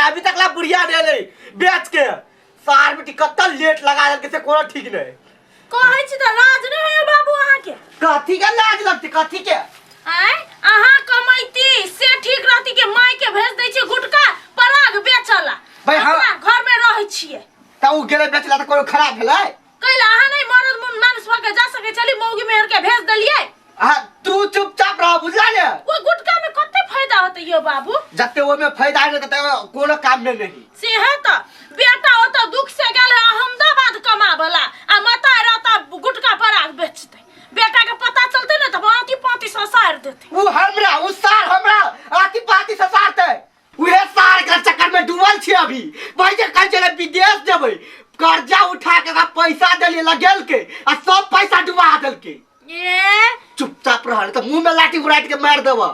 अभी तक ला बुढ़िया दे ले बेच के सार बेटी कत्ता लेट लगा के से कोनो ठीक नहीं कहै छी त लाज नै है बाबू अहाँ के कथी के लाज लगती कथी के आय अहाँ कमैती से ठीक रहती के माई के भेज दै छी गुटका पराग बेचला भाई हम घर में रहै छिए त उ गेले बेचला त कोनो खराब भेलै कैला अहाँ नै मरद मानुस भके जा सके चली मौगी मेहर के भेज देलिए तू चुपचाप रह बुझला ने ओ गुटका में कते फायदा होते यो बाबू जते ओ में फायदा है त कोनो काम में नहीं से है त बेटा ओत दुख से गेल है अहमदाबाद कमावला आ मता रहता गुटका पराग बेचते बेटा के पता चलते न त बाती पाती ससार देते उ हमरा उ सार हमरा आती पाती ससारते उहे सार के चक्कर में डूबल छी अभी भाई जे कह चले विदेश जेबै कर्जा उठा के पैसा देलिए लगेल के आ सब पैसा डुबा देल के ए चुपचाप रह त मुंह में लाठी उड़ाट के मार देबा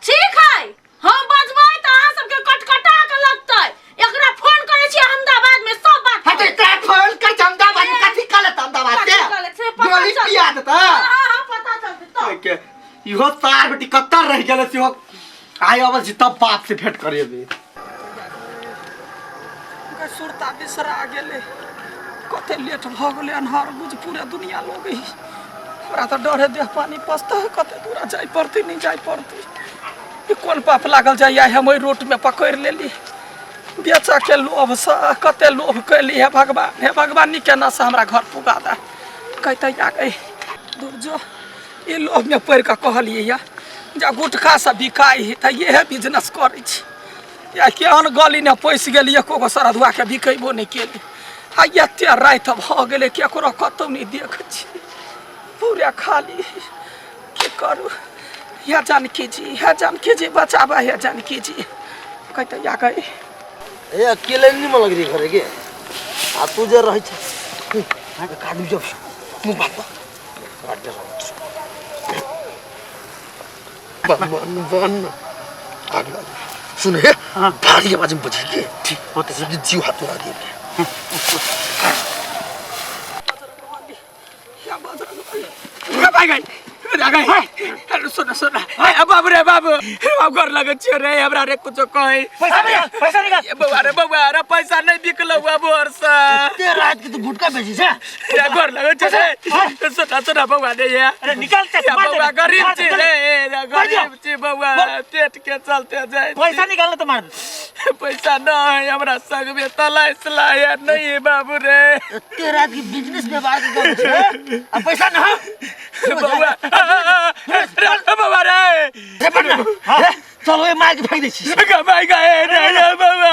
ठीक है हम बजबै त अहाँ सब के कटकटा के लगतै एकरा फोन करे छी अहमदाबाद में सब बात हटे का फोन कर अहमदाबाद में कथि कले अहमदाबाद से गोली पिया देता हां पता चलते तो के इहो सार बेटी कत्ता रह गेले से आय अब जितना बाप से भेंट करिए सुरता बिसरा गेले कते लेट भ गेले अन्हार बुझ पूरा दुनिया लोग ही हमरा त डरे देह पानी पसता है कते दूरा जाय पड़ती नहीं जाय पड़ती ई कोन पाप लागल जाय हम ओइ रोट में पकड़ लेली बेचा के लोभ सा कते लोभ कैली है भगवान नी केना से हमरा घर पुगा दा कहते आ गई दूर जो ई लोभ में पड़ के कहलिए या जा गुटखा से बिकाई है त ये है बिजनेस करै छी या केहन गली ने पैस गेली एको गो सरधुआ के बिकेबो नहीं केली आ एते रात भ गेले केकरो कतौ नहीं देख छी पूरा खाली के करू या जानकी जी बचावा है जानकी जी कहते या गई ए अकेले नहीं मन लग रही घरे के आ तू जे रही छ काटू जब मुंह बात काट दे बन आगे सुन हे भारी आवाज में बजी के ठीक होते से जीव हाथ लगा दिए या भाई गई अरे सुना ए बाबू रे बाबू अब घर लगे छ रे हमरा रे कुछ कहे पैसा निकाल ए बाबा रे पैसा नहीं बिकलो बाबू हरसा ते रात के तू गुटका बेची छ या घर लगे छ रे सुना बाबा दे या अरे निकाल ते बाबा गरीब छी रे गरीब छी बाबा पेट के चलते जाए पैसा निकालना तो मार पैसा नहीं हमरा संग में तलाश लाया नहीं बाबू रे ते रात की बिजनेस में बात कर छ अब पैसा ना बाबा रे चलो ये मार के फेंक दे छी भाई गए रे बाबा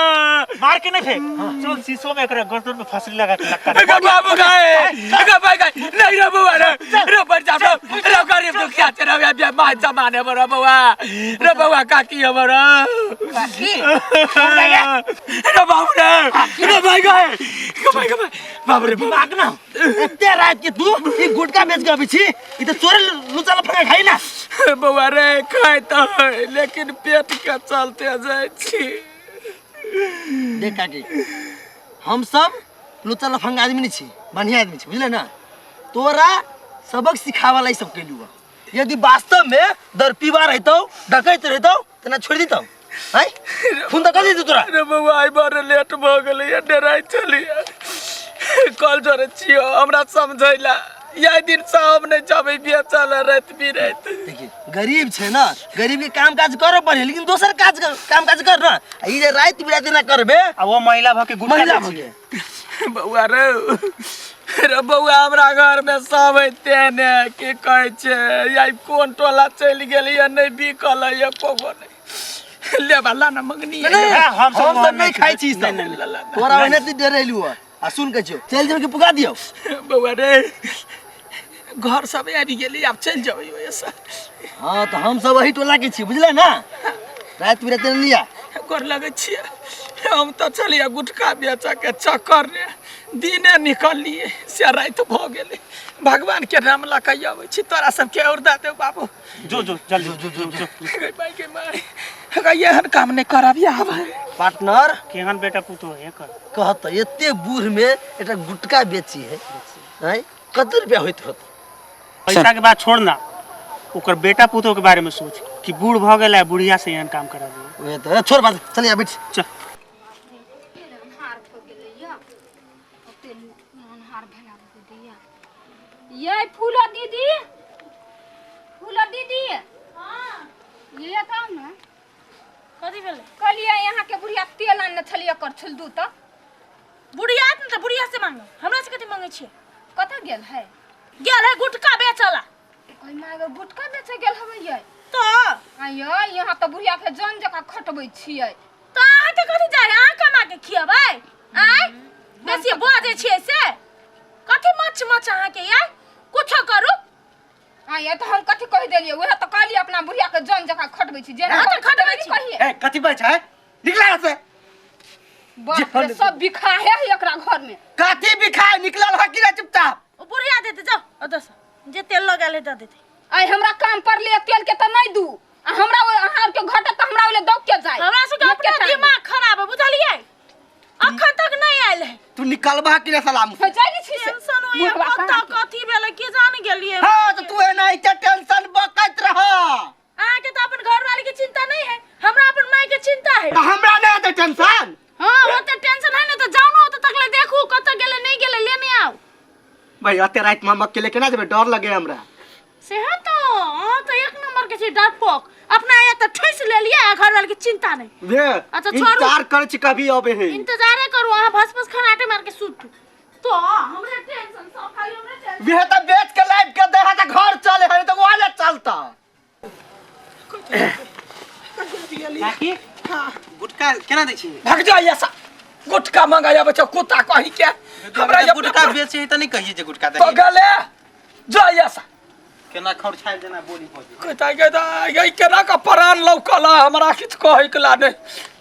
मार के नहीं फेंक चल शीशो में एकरा गर्दन में फसली लगा के बाबू गए भाई गए नहीं रे बाबा रे पर जा रे गरीब दुखिया तेरा बे मां जमाने बरो बाबा काकी हमरो काकी रे बाबू रे भाई गए बाबू रे दिमाग ना इतने रात के तू ये गुटका बेच के अभी छी ई तो चोरे लुचाला फंगा खाई ना बाबा रे खाई तो लेकिन पेट के चलते जाए छी देख काकी हम सब लुचा लफंगा आदमी नहीं छी बढ़िया आदमी छी बुझले ना तोरा सबक सिखावा लाई सब केलुआ यदि वास्तव में दर पीवा रहतो डकैत रहतो तना छोड़ देतो हैं फोन तो कर दे तोरा रे बाबा आई बार लेट भ गेलै या डराई चली कल जोरे छियो हमरा समझैला यही दिन शाम नहीं जाबे बेचल रात बिरात देखिए गरीब छे ना गरीब के काम काज करे पड़े लेकिन दोसर काम काज कर ना ई जे रात बिरात ना करबे आ वो महिला भ के गुटका महिला भ के बउआ रे बउआ हमरा घर में सब तेने की कहै छे याई कोन टोला चल गेल या नहीं बिकल या कोगो नहीं ले वाला ना मंगनी हम सब नहीं खाई छी तोरा ओने तू डरेलु आ सुन के छो चल जम के पुगा दियो बउआ रे घर सब आबि गेली अब चल जाओ ऐसा हां तो हम सब वही टोला के छी बुझले ना रात बिरात लिया कर लगे छी हम तो चलिए गुटका बेचा के चक्कर ने दिने निकलिए से रात भ गेले भगवान के नाम ला के आबै छी तोरा सब के और दा दे बाबू जो जल्दी जो भाई के माय एहन काम नहीं करबिया अब पार्टनर केहन बेटा पुतो है कहत एते बूढ़ में एटा गुटका बेची है हैं कत रुपया होइत होत पैसा के बात छोड़ना ओकर बेटा पुतो के बारे में सोच कि बूढ़ भ गेला बुढ़िया से एहन काम करा दे ओए तो छोड़ बात चलिए बैठ चल ये फूला दीदी ये था ना कथी भेलै कहलिए यहाँ के बुढ़िया तेल आनने छलिए कर छुल दू तो बुढ़िया ने तो बुढ़िया से मांगो हमरा से कथी मांगे छियै कतऽ गेल है गुटका बेचला कोई मागे गुटका बेचे गेल हवे ये तो आयो यहाँ तो बुढ़िया के जन जका खटबै छियै तो अहाँ के कथी जाय अहाँ कमा के खियबै आय बेसी बाजै छियै से कथी मच अहाँ के यार कुछो करू आये तो हम कथी कह देलिए वह तो कहलिए अपना बुढ़िया के जन जका खटबै छी जे तो खटबै छी। कहिए ए कथी बात है निकला से बाप रे सब बिखा है एकरा घर में कथी बिखाय निकलल है कि चुपचाप ओ बुढ़िया देते जाओ ओदस जे तेल लगाल है दे देते आई हमरा काम पर ले तेल के त नहीं दू आ हमरा अहाँ के घटा त हमरा ओले दब के जाय हमरा से अपना दिमाग खराब है बुझलिए अखन तक नहीं आइल है तू निकलबा कि ना सलाम से जाई छी से टेंशन होय कथी भेलै के जान गेलिए हां तो तू एना इते टेंशन बकत रह अहाँ के तो अपन घर वाली के चिंता नहीं है हमरा अपन माई के चिंता है तो हमरा नहीं है टेंशन हां ओते टेंशन है ना तो जाओ ना तो तकले देखू कत गेले नहीं गेले लेने आओ भाई अते रात में मक्के लेके ना जबे डर लगे हमरा से है तो एक नंबर के छी डरपोक अपना आया तो ठैस ले लिया घर वाले की चिंता नहीं वे अच्छा, छोड़ू। इंतजार कर छी कभी अबे है इंतजार करू वहां भस खनाटे मार के सूत तो हमरे टेंशन सब खाली हमरे टेंशन वे तो बेच के लाइव के देहा त घर चले है तो वाले चलता काकी गुटका केना दै छी भाग जा ऐसा गुटका मंगाया बच्चा कुत्ता कहीं के हमरा ये गुटका बेचे त नहीं कहिए जे गुटका तो दै गले जा ऐसा केना खौर छाइल जेना बोली भजे कहता ये केना का प्राण लौकला हमरा किछ कहे के लाने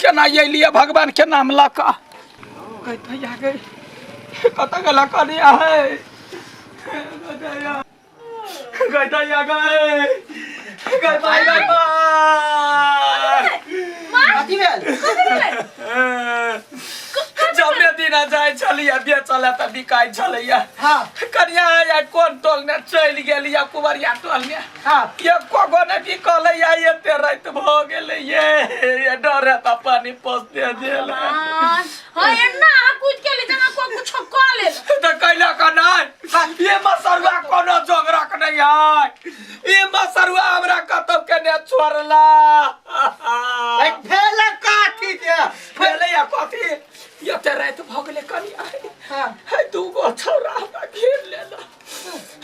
केना ये लिए भगवान के नाम लका कहता या गई कत गला कनिया है कहता या गई कहता या गई कथी भेल जमे दिना जाय छलिया बेचला त बिकाय छलिया हां कनिया या कोन टोल ने चल गेलिया कुबरिया टोल में हां ये कोगो ने बिकल या एते रात भ गेले ये डरे त पानी पस दे देला हां एना कुछ के लिए जना को कुछ क ले त कैला का नहीं ये मसरुआ कोनो जोगरक नहीं है ये मसरुआ हमरा कतौ के ने छोड़ला ए भेल काठी के पहले या कथी ये ते रात भ गेले कनिया है दू गो छौरा हमरा घेर लेला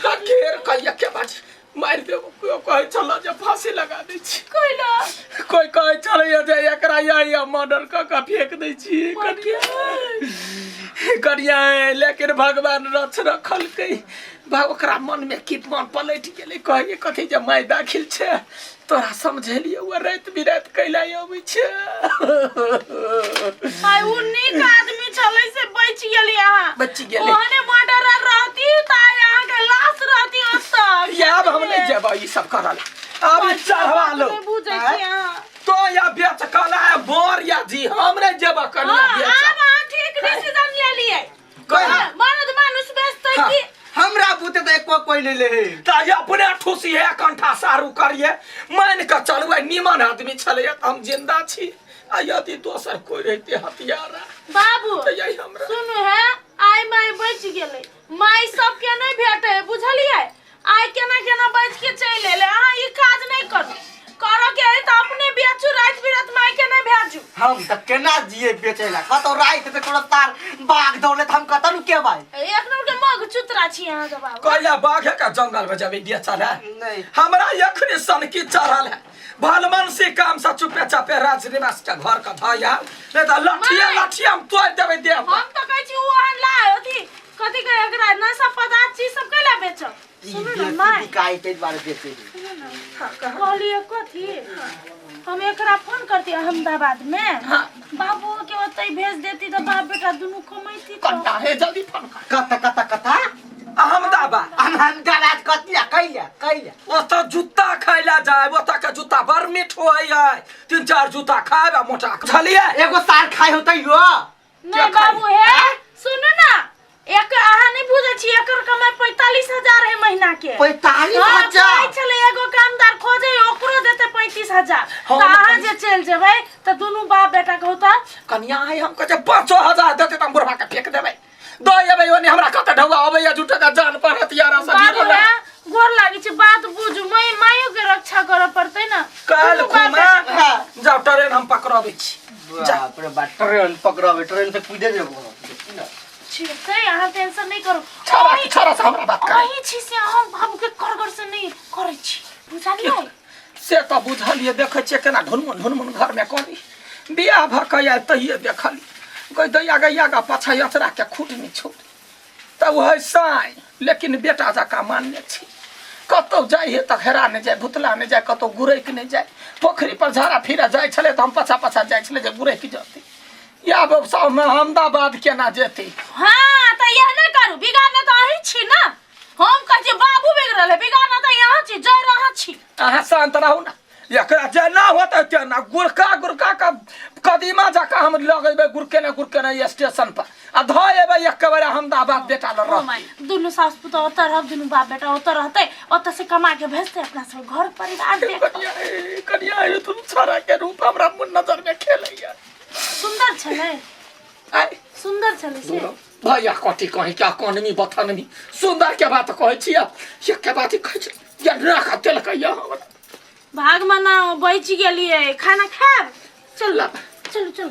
हा घेर कहिया के बात मार देबो कोई कहे चला जे फांसी लगा दै छी कोइला कोई कहे चले जे एकरा या मर्डर का फेंक दै छी करिया लेकिन भगवान रच रखल के ओकरा मन में कित मन पलट गेले कहे कथी जे माय दाखिल छे तोरा समझलिए वो रात बिरात कैला आबै छे भाई उन्हीं का आदमी चले से बच गेली यहां बच गेले ओने मर्डर रहती त यहां के लाश रहती ओत ये अब हम नहीं जेबा ई सब करल अब चढ़वा लो बुझै छी यहां तो या बेच कला है बोर या जी हम नहीं जेबा कनिया बेच अब अहाँ ठीक डिसीजन ले लिए कोई मर्द मानुष बेचते की हमरा बुते तो एको कोई नहीं ले है ताजे अपने ठुसी है कंठा सारू करिए मान के चलुए निमन आदमी छले त हम जिंदा छी आ यदि दोसर कोई रहते हथियार बाबू तो यही हमरा सुनु है आई माई बच गेले माई सब के नहीं भेटे बुझलिए आई केना केना बच के चल एले अहाँ ई काज नहीं करू करो के है त अपने बेचू रात बिरात माई के नहीं भेजू हम त केना जिए बेचेला कतो रात पे तोरा तार बाग दौड़ले हम कतनु के भाई एक नंबर के मग चुतरा छी यहां के बाबू कहला बाघ का जंगल में जब बेचल है नहीं हमरा यखने सन की चढ़ल है भलमन से काम से चुपे चापे राज निवास के घर का भैया नहीं तो लठिया हम तोड़ देबे दे हम तो कहै छी ओहन ला अथी कथी के एकरा नशा पदार्थ चीज सब कैला बेचो सुनु न माई काय के बारे बेचे कहलिए कथी हम एकरा फोन करती अहमदाबाद में बाबू के ओतै भेज देती तो बाप बेटा दोनों कमाईती तो कन्ना है जल्दी फोन कर कथा अहमदाबाद अहमदाबाद कतिया कैला ओत जूता खाइला जाए ओत के जूता बड़ मीठ होय है 3-4 जूता खाएबा मोटा छलिए एगो सार खाय होतै यो नहीं बाबू है सुनो ना एक अहाँ नहीं बुझे छी एकर कमाई 45,000 है महीना के 45,000 चले एगो कामदार खोजे ओकरो देते 35,000 तो अहाँ जे चल जेबै त दोनों बाप बेटा के होता कन्या है हम कहे 5,000 देते त बुढ़वा के फेंक देबे दई अबे ओने हमरा कते ढौआ अबे जुटे का जान पर हथियारा से बाबू है गोर लागी छै बात बुझू माइयो के रक्षा करे पड़तै ना काल खुमा हाँ। जाओ ट्रेन हम पकड़ाबै छी बाप रे बाप ट्रेन पकड़ावे ट्रेन से कूदे जेबो ठीक है यहाँ टेंशन नहीं करो छोरा से हमरा बात कर अही छी से हम बाबू के करगर से नहीं करे छी बुझलियै से तो बुझलिए देखे छिए केना ढुनमुन घर में करी बियाह भकैया तहिए देखली कोई दैया गैया का पाछा यचरा के खूट नहीं छोड़ तब है साई लेकिन बेटा जका मानने छी कतौ जाय हे तक हेरा नहीं जाए भुतला नहीं जाए कतौ गुरैक नहीं जाए पोखरी पर झाड़ा फिरा जाय छले त हम पाछा जाय छले जे गुरैक जती या व्यवसाय में अहमदाबाद केना जेती हाँ तो यह नहीं करू बिगाड़ना तो अही छी ना हम कह छी बाबू बिगड़ल है बिगाड़ना तो यहाँ छी जय रहा छी अहाँ शांत रहू ना एकरा जेना होता तेना गुरका का कदीमा जका हम लगेबे गुरके स्टेशन पर आ धएबे एक बार अहमदाबाद बेटा ल ओ रह माय दुनु सास पुतौ ओतऽ रह दुनु बाप बेटा ओतऽ रहतै ओतऽ से कमा के भेजतै अपना सब घर परिवार देख कनिया ये तुम सारा के रूप हमरा मुन नजर में खेलैया सुंदर छलै आय सुंदर छलै से भैया कथी कही क्या कोनमी बथनमी सुंदर के बात कहै छियै ये के बात कहै छी या राख तेल कहिया हमरा भाग मना बच गेलिए खाना खाब चल चल चल